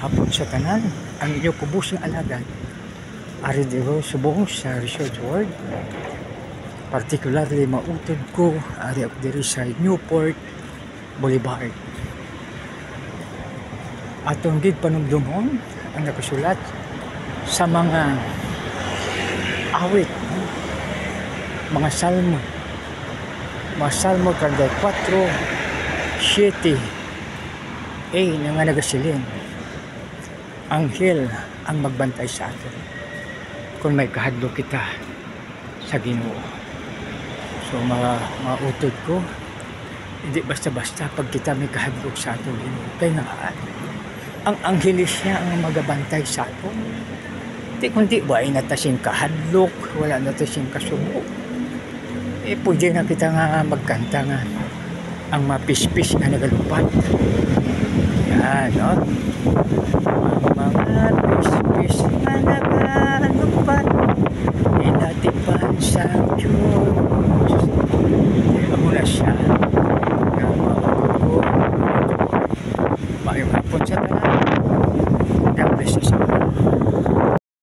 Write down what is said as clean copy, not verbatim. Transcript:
hapon sa tanan, ang inyong kubusing alagad ari diro subong sa Resort World, particularly mautod ko ari diri sa Newport Boulevard. Atong gid panumdumon ang nakasulat sa mga awit, mga salmo 34:7 nga nagasiling, anghel ang magbantay sa atin kung may kahadlok kita sa Ginoo. So mautod ko, hindi basta-basta pag kita may kahadlok sa atin Ginoo. Kaya nga, ang anghelis niya ang magabantay sa atin. Hindi kundi ba ay natasing kahadlok, wala natasing kasubo. Pwede na kita nga magkanta nga ang mapispis nga nagalupad. Yan, no? Ang mga pispis nga nagalupad, inatipan sa Diyos. Ako na siya na mautod ko. Mayroon hapon sa tanan.